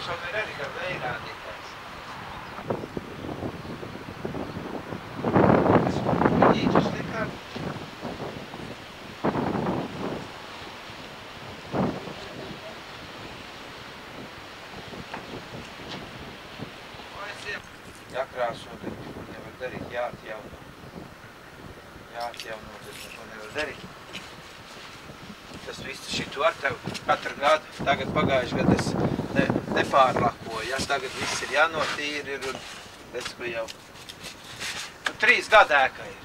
krāsojumi ir arī kā vējrādītājs. Es īčus likām. Jākrāso, bet neko nevar darīt, jāatjauno. Jāatjauno, bet neko nevar darīt. Tas viss šitu ar tev katru gadu, tagad pagājuši gadu es nepārlakoju, ja? Tagad viss ir jānotīri ir un redz, ko jau. 3 gadu ēka ir,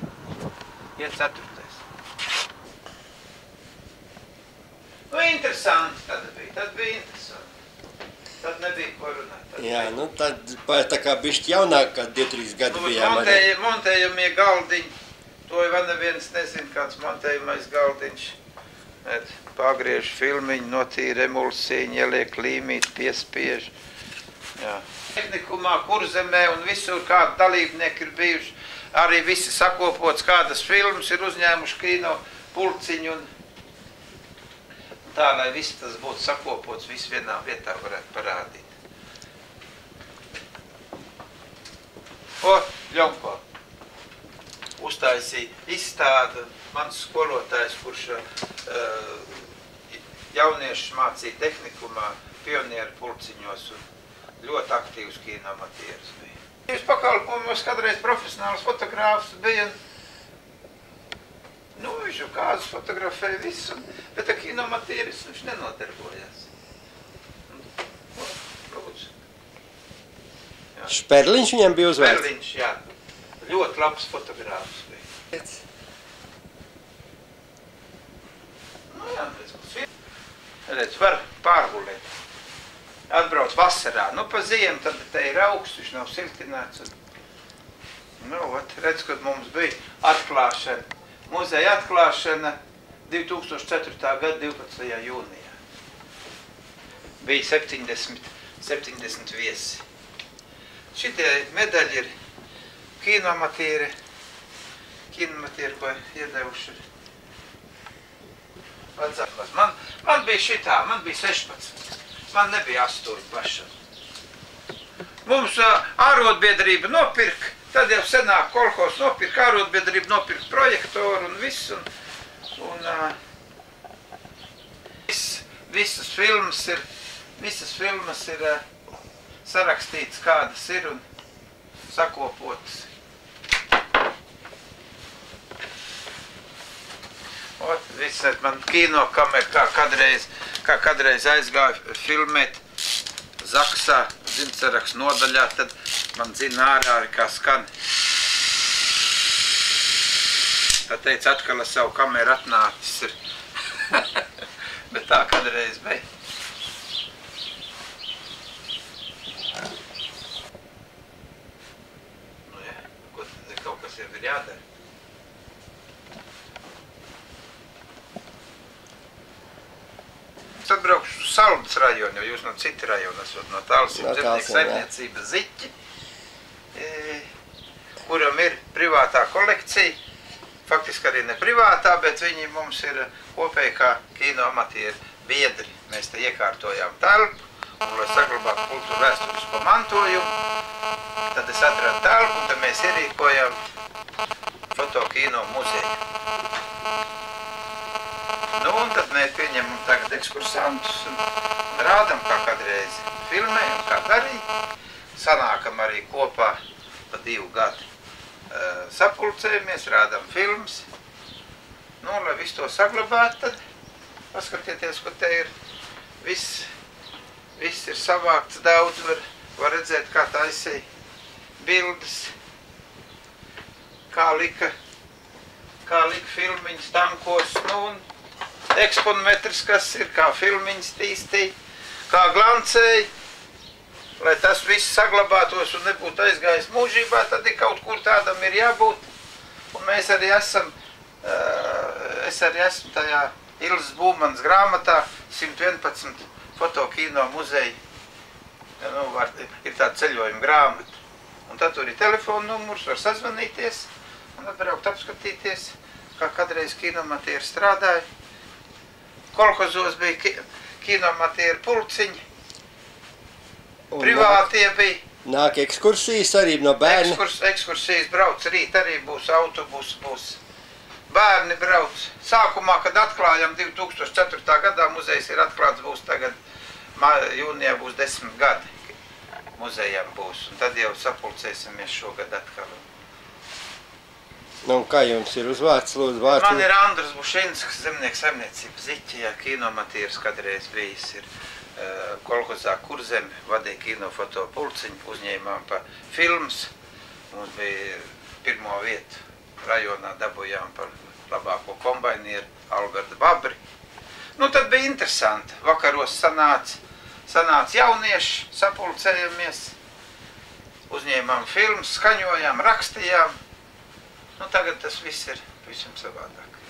iet 4. Nu, interesanti tad bija interesanti. Tad nebija ko runāt. Jā, nu tad tā kā bišķi jaunāk, kad 2-3 gadi bijām arī. Montējamie galdiņi, to jau neviens nezin, kāds montējamais galdiņš. Pagriež filmiņu, notīra emulsīņu, ieliek līmīt, piespiež. Jā. Tehnikumā, Kurzemē un visur kādi dalībnieki ir bijuši. Arī visi sakopots, kādas filmas ir uzņēmuši kino pulciņu un tā, lai viss tas būtu sakopots, viss vienā vietā varētu parādīt. Ļonko uztaisīja izstādu. Mans skolotājs, kurš jaunieši mācīja tehnikumā, pionieru pulciņos un ļoti aktīvs kinoamatieris bija. Jūs pakalpojumos kādreiz profesionāls fotogrāfs bija. Nu, viņš jau kāzus fotografēja visu, bet ar kinoamatieris viņš nenodarbojās. Lūdzu. Šperliņš viņam bija uzvērts? Šperliņš, jā. Ļoti labs fotogrāfs bija. Nu jā, redz, var pārgulēt. Atbrauc vasarā. Nu, pa ziemu tad te ir augsts, viņš nav siltināts. Nu, redz, kad mums bija atklāšana. Muzeja atklāšana 2004. gada 12. jūnijā. Bija 70 viesi. Šitie medaļi ir kinoamatieri, ko iedevuši. Man bija šitā, man bija 16. Man nebija 8 pašam. Mums ārotbiedrība nopirka, tad jau senāk kolhos nopirka, ārotbiedrība nopirka projektoru un visu. Visas filmas ir sarakstītas, kādas ir un sakopotas. Man kino kamera, kā kadreiz aizgāju filmēt Zaksā, dzimtsaraks nodaļā, tad man zina ārā arī kā skan. Tā teica, atkal ar savu kameru atnācis ir. Bet tā kadreiz bija. Nu jā, kaut kas jau ir jādara. Es atbraukšu uz Saldas rajonu, jo jūs no cita rajona esat no Talsim zemnieku saimniecības Ziķi, kuram ir privātā kolekcija. Faktiski arī ne privātā, bet viņi mums ir kopēji kā kinoamatieri biedri. Mēs te iekārtojām telpu, un lai saglabātu kultūru vēsturisko mantojumu, tad es atradu telpu, un tad mēs ierīkojam fotokino muzeju. Nu, un tad mēs pieņemam tagad ekskursantus un rādam, kā kādreiz filmējam, kā darīja. Sanākam arī kopā pa 2 gadu sapulcējamies, rādam filmas. Nu, lai visu to saglabāt, tad paskatieties, ko te ir. Viss ir savākts daudz, var redzēt, kā taisīja bildes, kā lika filmiņas tankos, nu, un eksponometrs, kas ir, kā filmiņas tīstīja, kā glancēja, lai tas viss saglabātos un nebūtu aizgājis mūžībā, tad ir kaut kur tādam ir jābūt. Un mēs arī esam, es arī esmu tajā Ilzas Būmanas grāmatā 111 fotokino muzeja, nu, ir tāda ceļojuma grāmata. Un tad tur ir telefona numurs, var sazvanīties un atbraukt apskatīties, kā kādreiz kinoamatieri strādāja. Kolhozos bija kinoamatieri pulciņi, Privātie bija. Nāk ekskursijas arī no bērni. Ekskursijas brauc, rīt arī būs autobus, būs. Bērni brauc. Sākumā, kad atklājam 2004. gadā, muzejs ir atklāts, būs tagad, jūnijā būs 10 gadi. Muzejam būs, un tad jau sapulcēsimies šogad atkal. Nu, kā jums ir uzvārds, lūdzu, vārds? Man ir Andrus Bušinsks, zemnieks saimniecība Ziķijā, kinomatīrs kādreiz bijis ir. Kolhozā Kurzem vadīja kinofoto pulciņu, uzņēmām pa filmas. Mums bija pirmo vietu rajonā, dabujām par labāko kombainieru Alberta Babri. Nu, tad bija interesanti. Vakaros sanāca jaunieši, sapulcējamies, uzņēmām filmas, skaņojām, rakstījām. Nu, tagad tas viss ir visam savādāk.